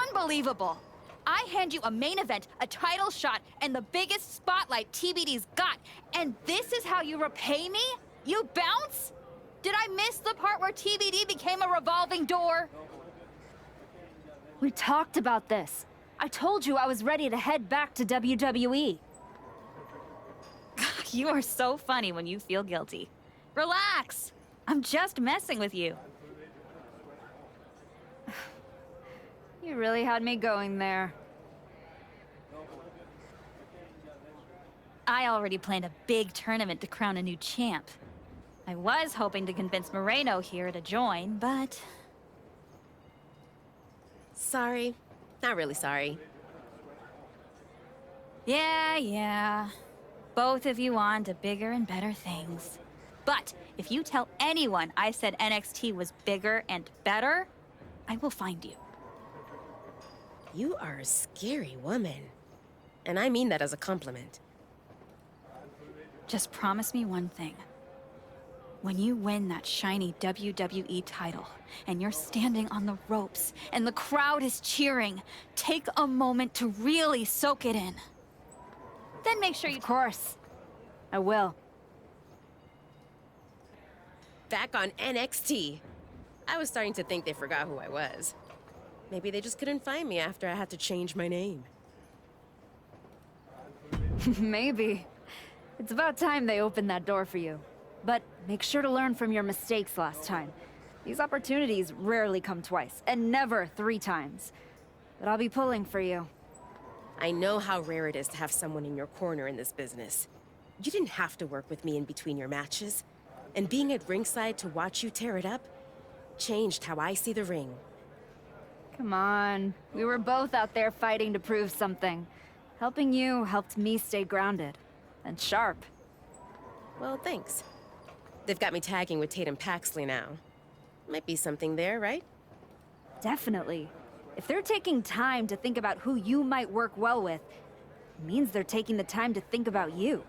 Unbelievable! I hand you a main event, a title shot, and the biggest spotlight TBD's got, and this is how you repay me? You bounce? Did I miss the part where TBD became a revolving door? We talked about this. I told you I was ready to head back to WWE. You are so funny when you feel guilty. Relax! I'm just messing with you. You really had me going there. I already planned a big tournament to crown a new champ. I was hoping to convince Moreno here to join, but... Sorry. Not really sorry. Yeah. Both of you on to bigger and better things. But if you tell anyone I said NXT was bigger and better, I will find you. You are a scary woman. And I mean that as a compliment. Just promise me one thing. When you win that shiny WWE title, and you're standing on the ropes, and the crowd is cheering, take a moment to really soak it in. Then make sure you... Of course. I will. Back on NXT. I was starting to think they forgot who I was. Maybe they just couldn't find me after I had to change my name. Maybe. It's about time they opened that door for you. But make sure to learn from your mistakes last time. These opportunities rarely come twice, and never 3 times. But I'll be pulling for you. I know how rare it is to have someone in your corner in this business. You didn't have to work with me in between your matches. And being at ringside to watch you tear it up changed how I see the ring. Come on. We were both out there fighting to prove something. Helping you helped me stay grounded. And sharp. Well, thanks. They've got me tagging with Tatum Paxley now. Might be something there, right? Definitely. If they're taking time to think about who you might work well with, it means they're taking the time to think about you.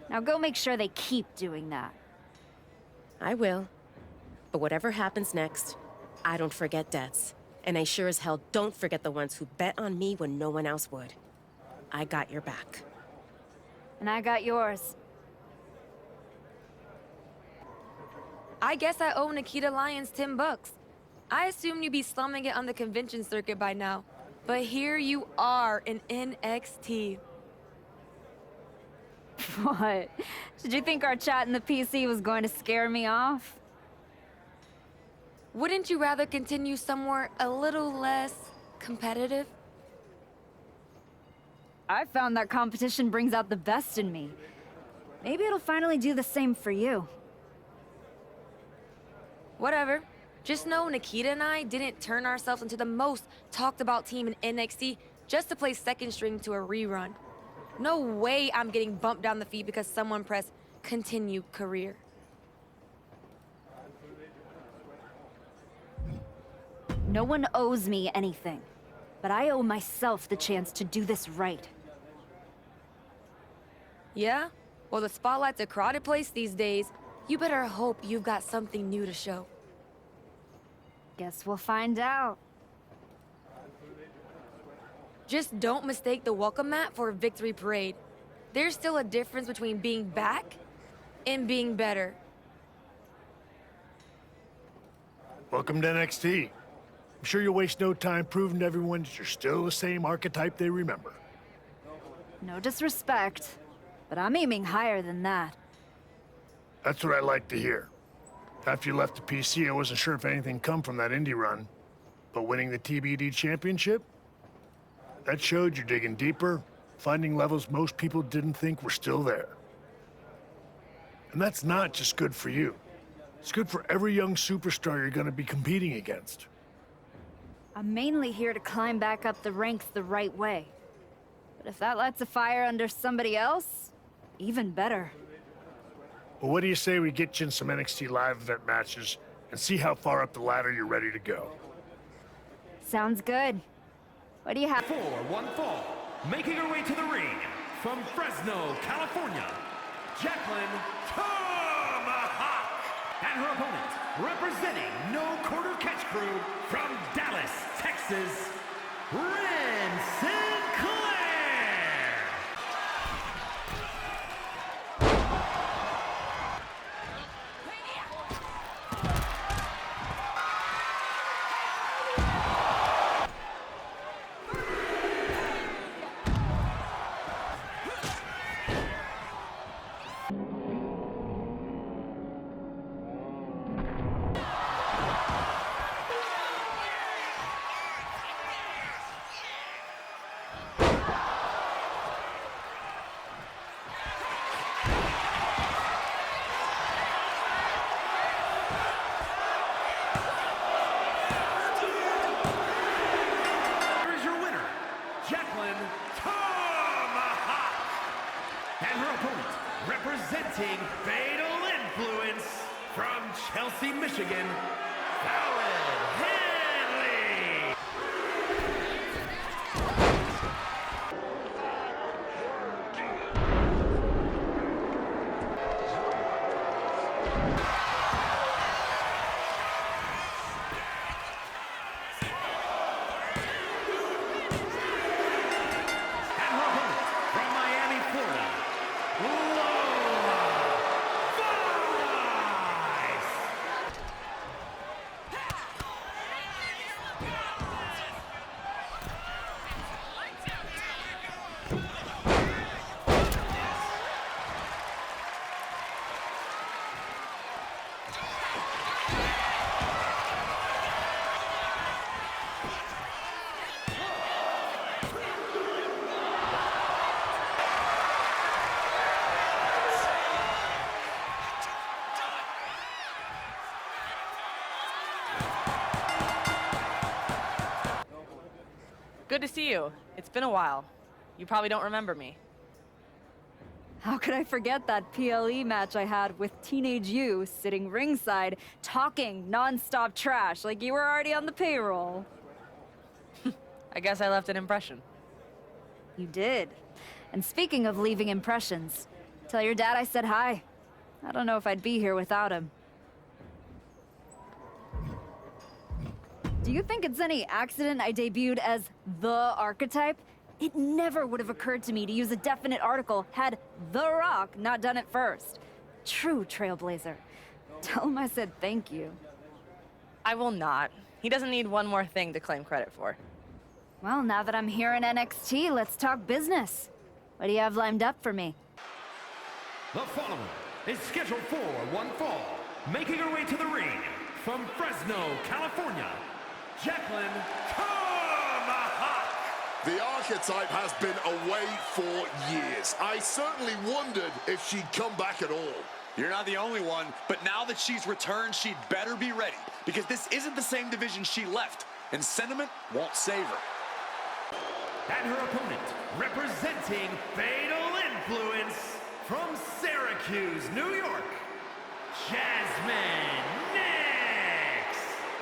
Now go make sure they keep doing that. I will. But whatever happens next, I don't forget debts. And I sure as hell don't forget the ones who bet on me when no one else would. I got your back. And I got yours. I guess I owe Nikita Lyons $10. I assumed you'd be slumming it on the convention circuit by now. But here you are in NXT. What? Did you think our chat in the PC was going to scare me off? Wouldn't you rather continue somewhere a little less competitive? I found that competition brings out the best in me. Maybe it'll finally do the same for you. Whatever. Just know Nikita and I didn't turn ourselves into the most talked about team in NXT just to play second string to a rerun. No way I'm getting bumped down the feed because someone pressed continue career. No one owes me anything, but I owe myself the chance to do this right. Yeah? Well, the spotlight's a crowded place these days. You better hope you've got something new to show. Guess we'll find out. Just don't mistake the welcome mat for a victory parade. There's still a difference between being back and being better. Welcome to NXT. I'm sure you'll waste no time proving to everyone that you're still the same archetype they remember. No disrespect, but I'm aiming higher than that. That's what I like to hear. After you left the PC, I wasn't sure if anything come from that indie run. But winning the TBD championship? That showed you're digging deeper, finding levels most people didn't think were still there. And that's not just good for you. It's good for every young superstar you're gonna be competing against. I'm mainly here to climb back up the ranks the right way. But if that lights a fire under somebody else, even better. Well, what do you say we get you in some NXT live event matches and see how far up the ladder you're ready to go? Sounds good. What do you have? For one fall, making her way to the ring from Fresno, California, Jacqueline Tomahawk, and her opponent, representing No Quarter Catch Crew from Dallas, Texas, Ren Sinclair. And her opponent, representing Fatal Influence from Chelsea, Michigan, Fallon Henley. And her opponent, from Miami, Florida, Good to see you. It's been a while. You probably don't remember me. How could I forget that PLE match I had with teenage you sitting ringside, talking non-stop trash like you were already on the payroll? I guess I left an impression. You did. And speaking of leaving impressions, tell your dad I said hi. I don't know if I'd be here without him. Do you think it's any accident I debuted as the archetype? It never would have occurred to me to use a definite article had The Rock not done it first. True trailblazer. Tell him I said thank you. I will not. He doesn't need one more thing to claim credit for. Well, now that I'm here in NXT, let's talk business. What do you have lined up for me? The following is scheduled for one fall, making her way to the ring from Fresno, California, Jacqueline Tomahawk. The archetype has been away for years. I certainly wondered if she'd come back at all. You're not the only one, but now that she's returned, she'd better be ready, because this isn't the same division she left, and sentiment won't save her. And her opponent, representing Fatal Influence from Syracuse, New York, Jasmine Nix.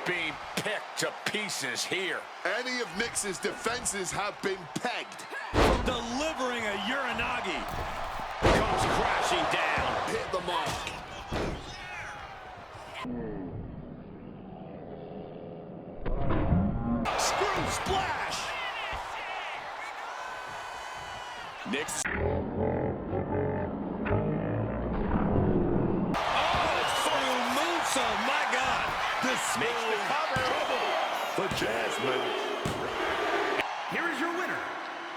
Being picked to pieces here. Any of Nix's defenses have been pegged. Delivering a Uranagi. Comes crashing down. Hit the mark. Screw splash! Nix. My God! This makes the cover. For Jasmine. Here is your winner,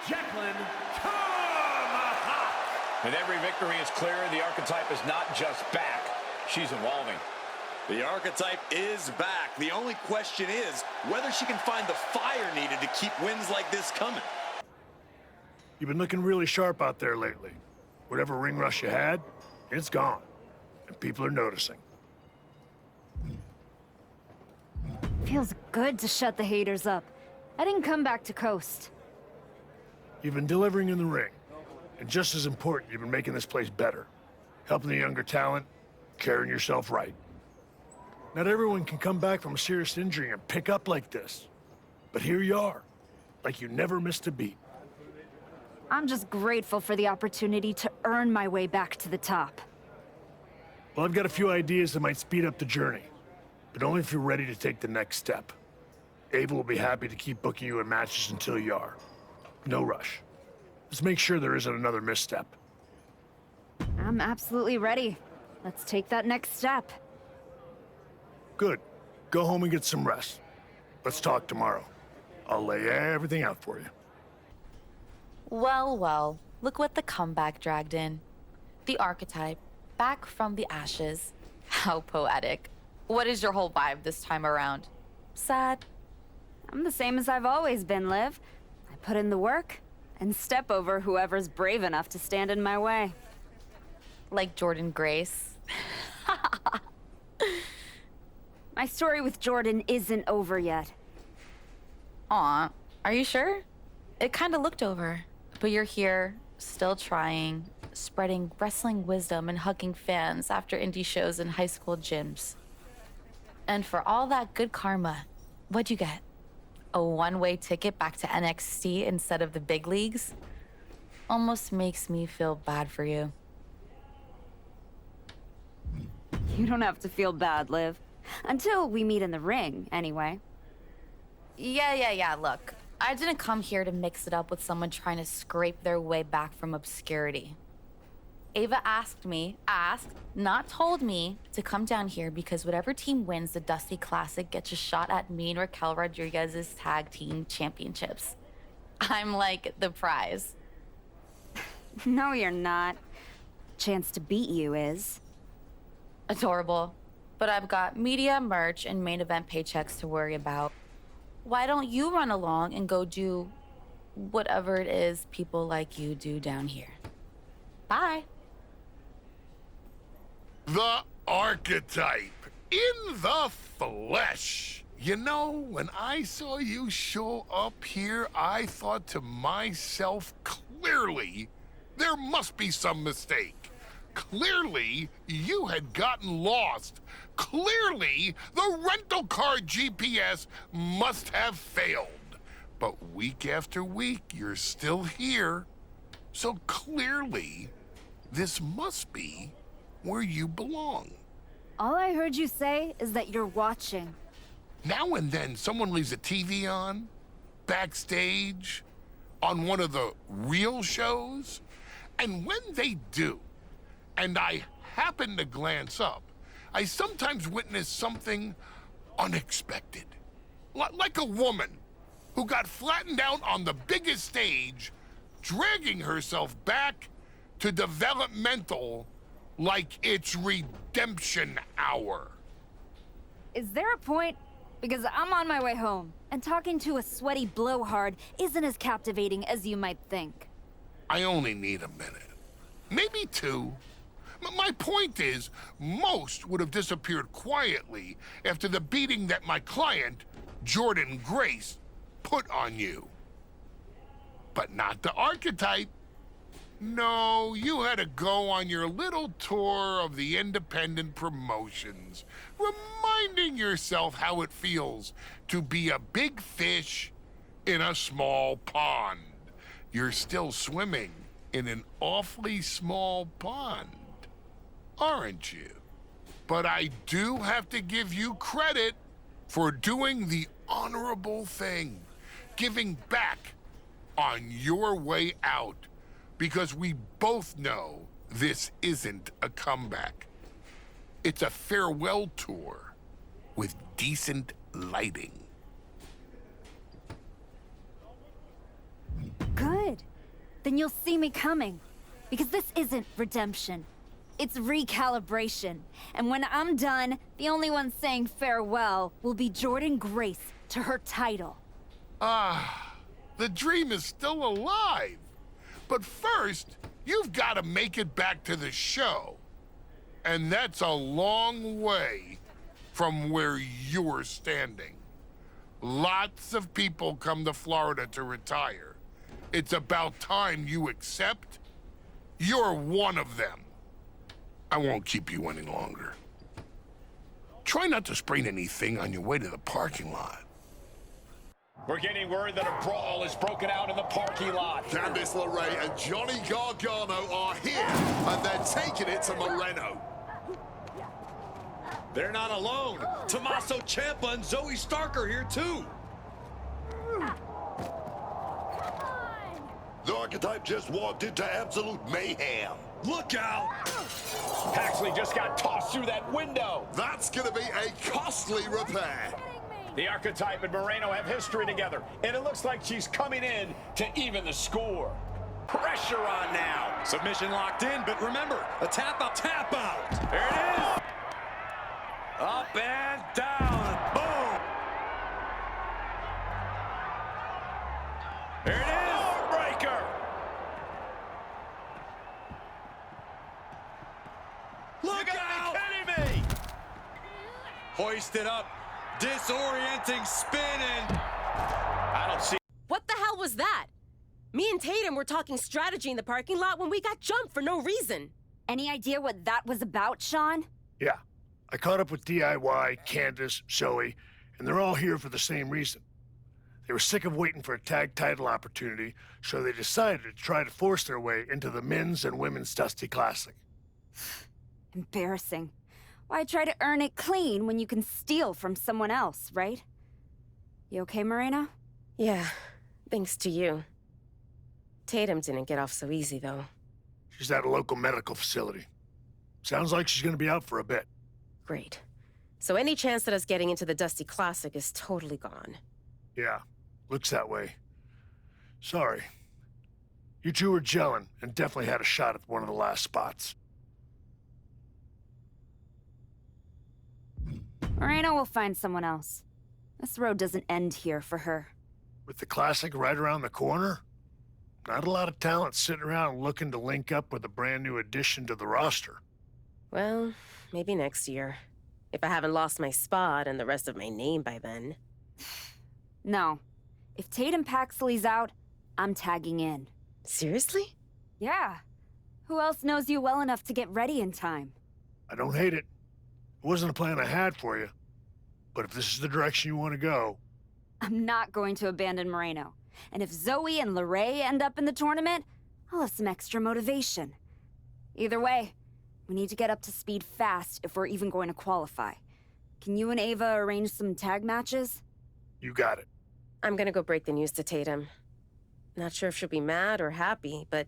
Jacqueline Tomahawk. And every victory is clear. The archetype is not just back. She's evolving. The archetype is back. The only question is whether she can find the fire needed to keep wins like this coming. You've been looking really sharp out there lately. Whatever ring rush you had, it's gone. And people are noticing. Feels good to shut the haters up. I didn't come back to coast. You've been delivering in the ring. And just as important, you've been making this place better. Helping the younger talent, carrying yourself right. Not everyone can come back from a serious injury and pick up like this. But here you are, like you never missed a beat. I'm just grateful for the opportunity to earn my way back to the top. Well, I've got a few ideas that might speed up the journey. But only if you're ready to take the next step. Ava will be happy to keep booking you in matches until you are. No rush. Let's make sure there isn't another misstep. I'm absolutely ready. Let's take that next step. Good. Go home and get some rest. Let's talk tomorrow. I'll lay everything out for you. Well, well, look what the comeback dragged in. The archetype, back from the ashes. How poetic. What is your whole vibe this time around? Sad? I'm the same as I've always been, Liv. I put in the work and step over whoever's brave enough to stand in my way. Like Jordan Grace? My story with Jordan isn't over yet. Aw, are you sure? It kinda looked over. But you're here, still trying, spreading wrestling wisdom and hugging fans after indie shows and high school gyms. And for all that good karma, what'd you get? A one-way ticket back to NXT instead of the big leagues? Almost makes me feel bad for you. You don't have to feel bad, Liv. Until we meet in the ring, anyway. Yeah, look. I didn't come here to mix it up with someone trying to scrape their way back from obscurity. Ava asked, not told me, to come down here because whatever team wins the Dusty Classic gets a shot at me and Raquel Rodriguez's tag team championships. I'm like the prize. No, you're not. Chance to beat you is. Adorable. But I've got media, merch, and main event paychecks to worry about. Why don't you run along and go do whatever it is people like you do down here? Bye. The archetype in the flesh. You know, when I saw you show up here, I thought to myself, clearly, there must be some mistake. Clearly, you had gotten lost. Clearly, the rental car GPS must have failed. But week after week, you're still here. So clearly, this must be where you belong. All I heard you say is that you're watching. Now and then, someone leaves a TV on, backstage, on one of the real shows. And when they do, and I happen to glance up, I sometimes witness something unexpected. Like a woman who got flattened out on the biggest stage, dragging herself back to developmental like it's redemption hour. Is there a point? Because I'm on my way home, and talking to a sweaty blowhard isn't as captivating as you might think. I only need a minute. Maybe two. My point is, most would have disappeared quietly after the beating that my client, Jordan Grace, put on you. But not the archetype. No, you had to go on your little tour of the independent promotions, reminding yourself how it feels to be a big fish in a small pond. You're still swimming in an awfully small pond, aren't you? But I do have to give you credit for doing the honorable thing, giving back on your way out, because we both know this isn't a comeback. It's a farewell tour with decent lighting. Good. Then you'll see me coming. Because this isn't redemption. It's recalibration. And when I'm done, the only one saying farewell will be Jordan Grace to her title. Ah, the dream is still alive. But first, you've got to make it back to the show. And that's a long way from where you're standing. Lots of people come to Florida to retire. It's about time you accept you're one of them. I won't keep you any longer. Try not to sprain anything on your way to the parking lot. We're getting word that a brawl is broken out in the parking lot. Candice LeRae and Johnny Gargano are here, and they're taking it to Moreno. They're not alone. Tommaso Ciampa and Zoe Stark are here too. The Archetype just walked into absolute mayhem. Look out! Paxley just got tossed through that window. That's gonna be a costly repair. The Archetype and Moreno have history together, and it looks like she's coming in to even the score. Pressure on now. Submission locked in, but remember, a tap out, tap out. There it is. Up and down. Boom. There it is. Breaker. Look out! Kidding me? Hoisted up, disorienting spin, and I don't see. What the hell was that? Me and Tatum were talking strategy in the parking lot when we got jumped for no reason. Any idea what that was about, Sean? Yeah. I caught up with DIY, Candace, Zoe, and they're all here for the same reason. They were sick of waiting for a tag title opportunity, so they decided to try to force their way into the men's and women's Dusty Classic. Embarrassing. Why try to earn it clean when you can steal from someone else, right? You okay, Moreno? Yeah, thanks to you. Tatum didn't get off so easy, though. She's at a local medical facility. Sounds like she's gonna be out for a bit. Great. So any chance that us getting into the Dusty Classic is totally gone. Yeah, looks that way. Sorry. You two were gelling and definitely had a shot at one of the last spots. Moreno will find someone else. This road doesn't end here for her. With the Classic right around the corner, not a lot of talent sitting around looking to link up with a brand new addition to the roster. Well, maybe next year. If I haven't lost my spot and the rest of my name by then. No. If Tatum Paxley's out, I'm tagging in. Seriously? Yeah. Who else knows you well enough to get ready in time? I don't hate it. It wasn't a plan I had for you. But if this is the direction you want to go... I'm not going to abandon Moreno. And if Zoe and Lorray end up in the tournament, I'll have some extra motivation. Either way, we need to get up to speed fast if we're even going to qualify. Can you and Ava arrange some tag matches? You got it. I'm gonna go break the news to Tatum. Not sure if she'll be mad or happy, but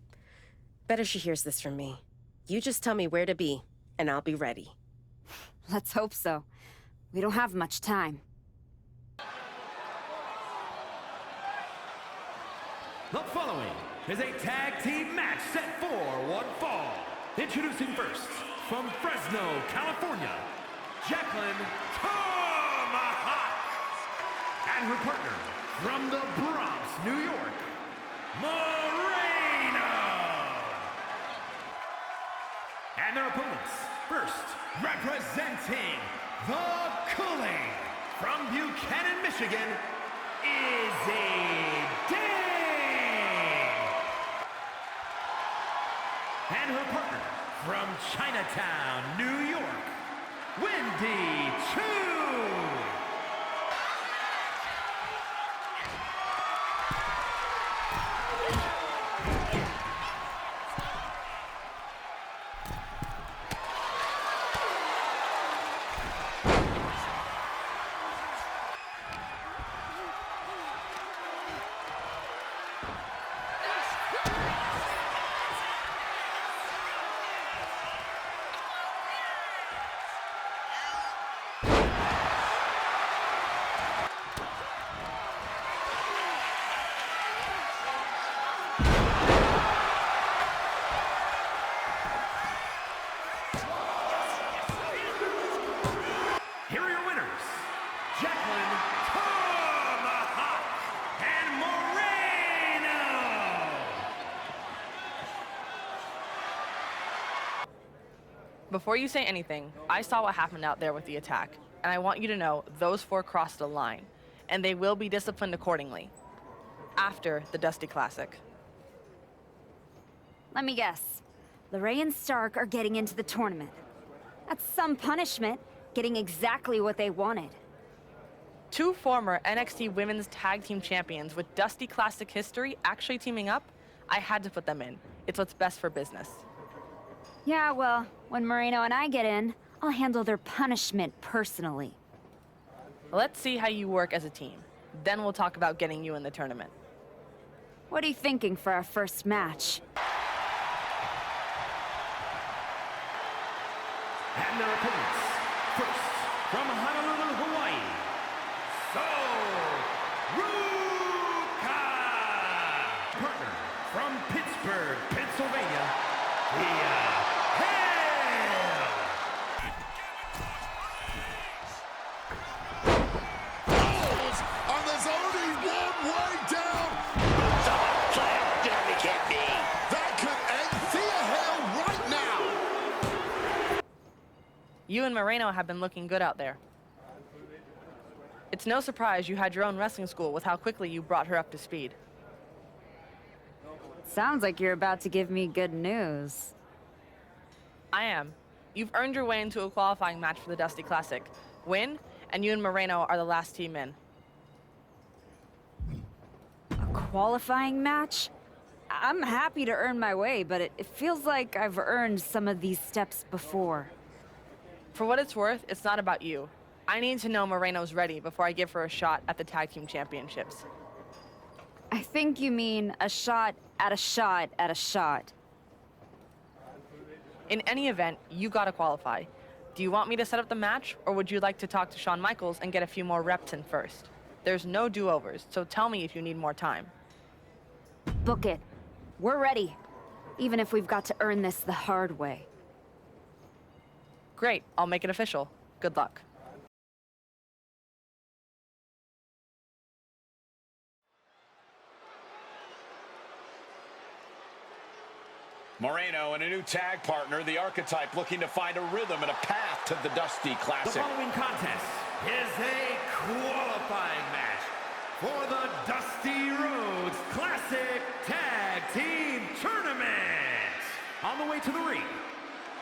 better she hears this from me. You just tell me where to be, and I'll be ready. Let's hope so. We don't have much time. The following is a tag team match set for one fall. Introducing first, from Fresno, California, Jacqueline Tomahawk. And her partner, from the Bronx, New York, Moreno. And their opponents, first, representing the Cooling, from Buchanan, Michigan, Izzy Ding. And her partner, from Chinatown, New York, Wendy Chu. Here are your winners, Jacqueline Tomahawk and Moreno. Before you say anything, I saw what happened out there with the attack, and I want you to know those four crossed a line, and they will be disciplined accordingly after the Dusty Classic. Let me guess. Lorray and Stark are getting into the tournament. That's some punishment, getting exactly what they wanted. Two former NXT Women's Tag Team Champions with Dusty Classic history actually teaming up, I had to put them in. It's what's best for business. Yeah, well, when Moreno and I get in, I'll handle their punishment personally. Let's see how you work as a team. Then we'll talk about getting you in the tournament. What are you thinking for our first match? And their opponents. First, from Honolulu, Hawaii, Ruka. Partner, from Pittsburgh, Pennsylvania, And there's only one way down. That could end Thea Hale right now. You and Moreno have been looking good out there. It's no surprise you had your own wrestling school with how quickly you brought her up to speed. Sounds like you're about to give me good news. I am. You've earned your way into a qualifying match for the Dusty Classic. Win, and you and Moreno are the last team in. A qualifying match? I'm happy to earn my way, but it feels like I've earned some of these steps before. For what it's worth, it's not about you. I need to know Moreno's ready before I give her a shot at the Tag Team Championships. I think you mean a shot at a shot at a shot. In any event, you gotta qualify. Do you want me to set up the match, or would you like to talk to Shawn Michaels and get a few more reps in first? There's no do-overs, so tell me if you need more time. Book it. We're ready. Even if we've got to earn this the hard way. Great, I'll make it official. Good luck. Moreno and a new tag partner, the Archetype, looking to find a rhythm and a path to the Dusty The Classic. following contest is a qualifying match for the Dusty Rhodes Classic Tag Team Tournament. On the way to the ring,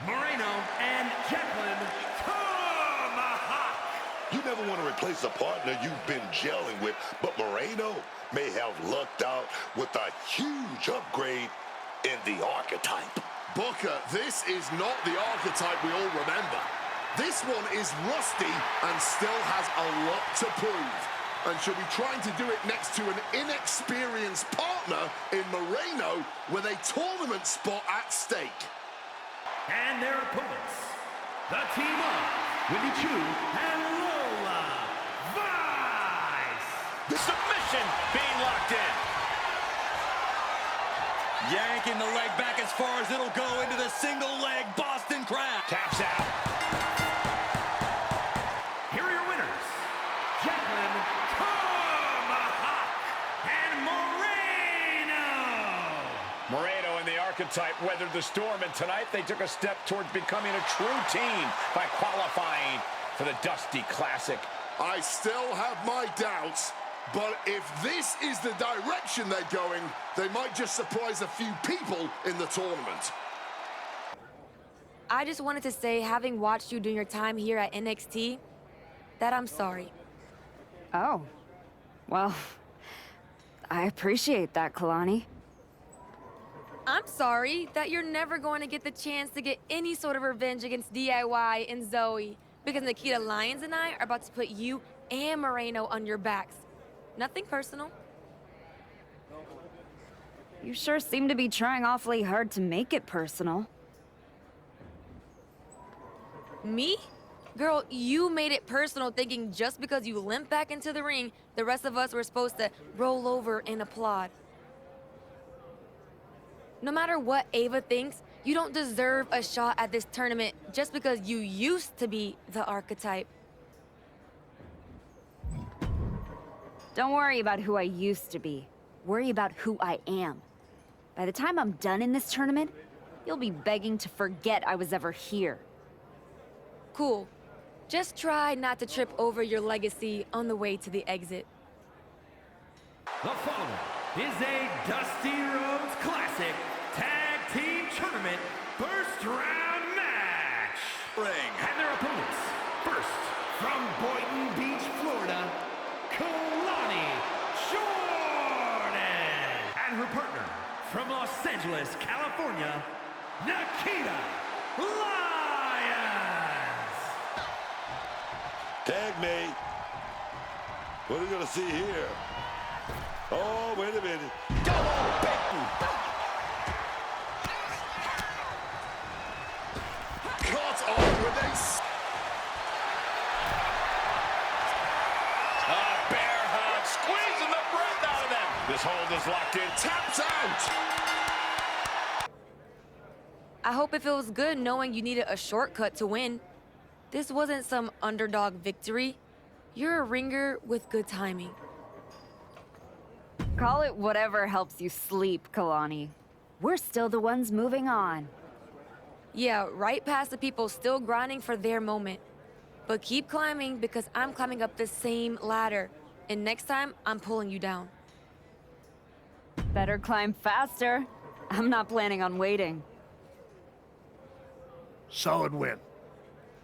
Moreno and Jacqueline Tomahawk. You never want to replace a partner you've been gelling with, but Moreno may have lucked out with a huge upgrade in the Archetype. Booker, this is not the Archetype we all remember. This one is rusty and still has a lot to prove. And she'll be trying to do it next to an inexperienced partner in Moreno with a tournament spot at stake. And their opponents, the team of Wendy Chu and Lola Vice. The submission being locked in. Yanking the leg back as far as it'll go into the single leg Boston Crab. Taps out. Here are your winners, Jacqueline Tomahawk and Moreno. Moreno and the Archetype weathered the storm, and tonight they took a step towards becoming a true team by qualifying for the Dusty Classic. I still have my doubts, but if this is the direction they're going, they might just surprise a few people in the tournament. I just wanted to say, having watched you during your time here at NXT, that I'm sorry. Oh. Well, I appreciate that, Kalani. I'm sorry that you're never going to get the chance to get any sort of revenge against DIY and Zoe, because Nikita Lyons and I are about to put you and Moreno on your backs. Nothing personal. You sure seem to be trying awfully hard to make it personal. Me? Girl, you made it personal thinking just because you limped back into the ring, the rest of us were supposed to roll over and applaud. No matter what Ava thinks, you don't deserve a shot at this tournament just because you used to be the Archetype. Don't worry about who I used to be. Worry about who I am. By the time I'm done in this tournament, you'll be begging to forget I was ever here. Cool. Just try not to trip over your legacy on the way to the exit. The following is a Dusty Rhodes Classic Tag Team Tournament first round match. And their opponents, first from Boynton Beach, Florida, Kalani Jordan. And her partner from Los Angeles, California, Nikita Lyons. Tag me. What are we gonna see here? Oh, wait a minute. Double bitten. Caught on with a... Bear hug, squeezing the breath out of them. This hold is locked in. Taps out. I hope it feels good knowing you needed a shortcut to win. This wasn't some underdog victory. You're a ringer with good timing. Call it whatever helps you sleep, Kalani. We're still the ones moving on. Yeah, right past the people still grinding for their moment. But keep climbing because I'm climbing up the same ladder. And next time, I'm pulling you down. Better climb faster. I'm not planning on waiting. Solid win.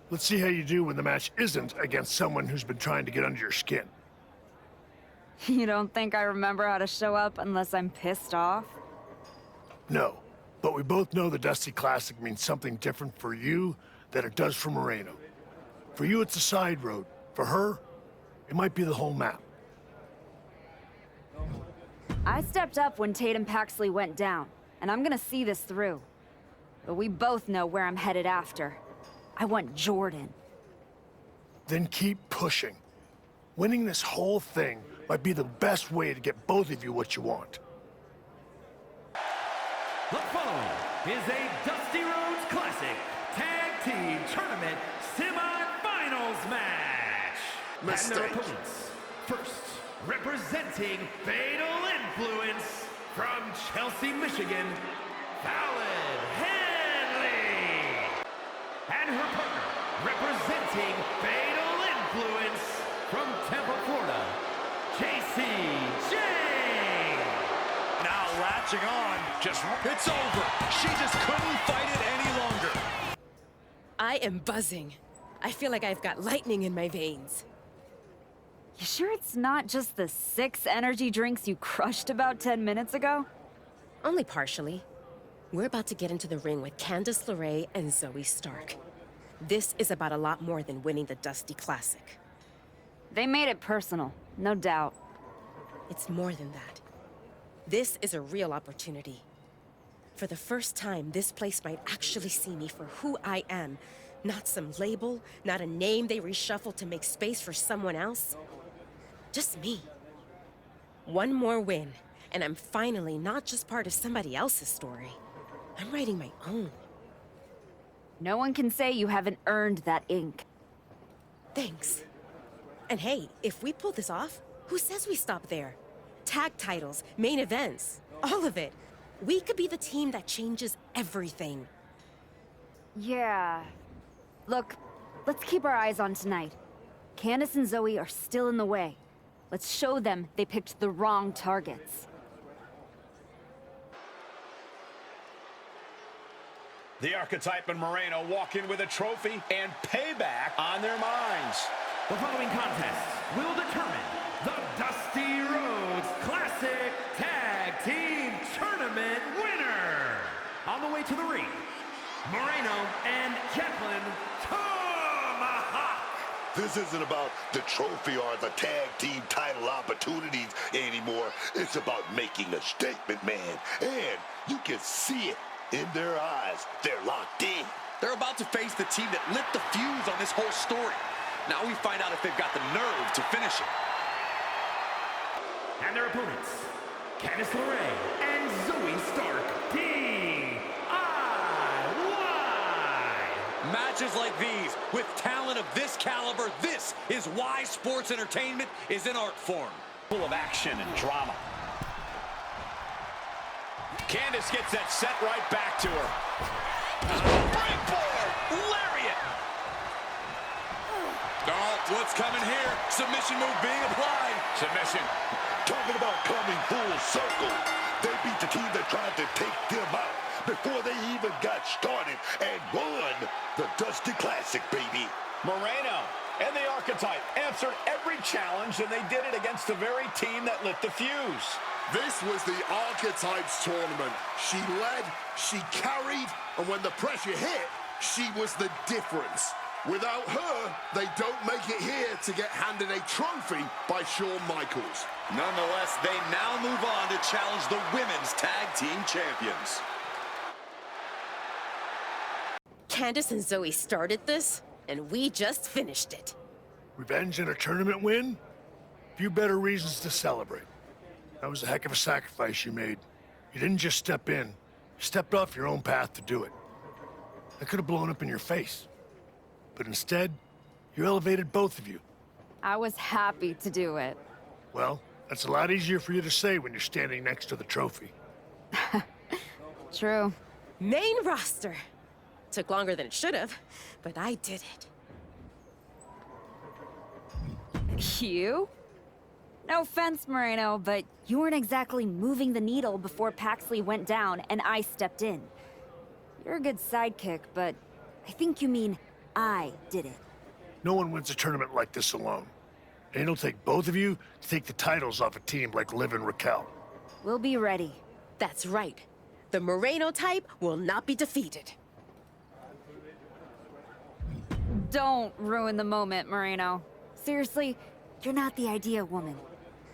Let's see how you do when the match isn't against someone who's been trying to get under your skin. You don't think I remember how to show up unless I'm pissed off? No, but we both know the Dusty Classic means something different for you than it does for Moreno. For you, it's a side road. For her, it might be the whole map. I stepped up when Tatum Paxley went down, and I'm gonna see this through. But we both know where I'm headed after. I want Jordan. Then keep pushing. Winning this whole thing might be the best way to get both of you what you want. The following is a Dusty Rhodes Classic Tag Team Tournament Semi-Finals match. Mistake. And their opponents, first, representing Fatal Influence from Chelsea, Michigan, Fallon Henley. And her partner, representing Fatal Influence from Tampa, Florida, JC Jane. Now latching on, it's over. She just couldn't fight it any longer. I am buzzing. I feel like I've got lightning in my veins. You sure it's not just the 6 energy drinks you crushed about 10 minutes ago? Only partially. We're about to get into the ring with Candice LeRae and Zoe Stark. This is about a lot more than winning the Dusty Classic. They made it personal, no doubt. It's more than that. This is a real opportunity. For the first time, this place might actually see me for who I am. Not some label, not a name they reshuffle to make space for someone else. Just me. One more win, and I'm finally not just part of somebody else's story. I'm writing my own. No one can say you haven't earned that ink. Thanks. And hey, if we pull this off, who says we stop there? Tag titles, main events, all of it. We could be the team that changes everything. Yeah. Look, let's keep our eyes on tonight. Candace and Zoe are still in the way. Let's show them they picked the wrong targets. The Archetype and Moreno walk in with a trophy and payback on their minds. The following contest will determine the Dusty Rhodes Classic Tag Team Tournament winner. On the way to the ring, Moreno and Jacqueline Tomahawk. This isn't about the trophy or the tag team title opportunities anymore. It's about making a statement, man. And you can see it in their eyes. They're locked in. They're about to face the team that lit the fuse on this whole story. Now we find out if they've got the nerve to finish it. And their opponents, Candice LeRae and Zoe Stark, DIY. Matches like these, with talent of this caliber, this is why sports entertainment is an art form. Full of action and drama. Candice gets that set right back to her. Springboard! Lariat! Oh, what's coming here? Submission move being applied. Submission. Talking about coming full circle. They beat the team that tried to take them out before they even got started and won the Dusty Classic, baby. Moreno and the Archetype answered every challenge, and they did it against the very team that lit the fuse. This was the Archetypes tournament. She led, she carried, and when the pressure hit, she was the difference. Without her, they don't make it here to get handed a trophy by Shawn Michaels. Nonetheless, they now move on to challenge the Women's Tag Team Champions. Candace and Zoe started this, and we just finished it. Revenge and a tournament win? Few better reasons to celebrate. That was a heck of a sacrifice you made. You didn't just step in. You stepped off your own path to do it. That could have blown up in your face. But instead, you elevated both of you. I was happy to do it. Well, that's a lot easier for you to say when you're standing next to the trophy. True. Main roster. Took longer than it should have, but I did it. You? No offense, Moreno, but you weren't exactly moving the needle before Paxley went down and I stepped in. You're a good sidekick, but I think you mean I did it. No one wins a tournament like this alone. And it'll take both of you to take the titles off a team like Liv and Raquel. We'll be ready. That's right. The Moreno type will not be defeated. Don't ruin the moment, Moreno. Seriously, you're not the idea woman.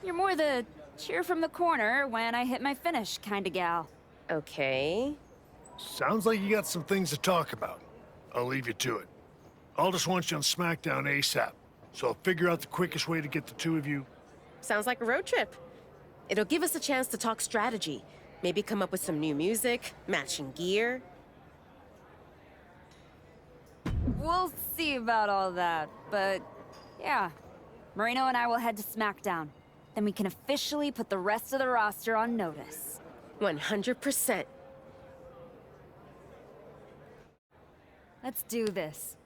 You're more the cheer from the corner when I hit my finish kind of gal. Okay. Sounds like you got some things to talk about. I'll leave you to it. Aldous wants you on SmackDown ASAP, so I'll figure out the quickest way to get the two of you. Sounds like a road trip. It'll give us a chance to talk strategy. Maybe come up with some new music, matching gear. We'll see about all that, but yeah. Moreno and I will head to SmackDown. Then we can officially put the rest of the roster on notice. 100%. Let's do this.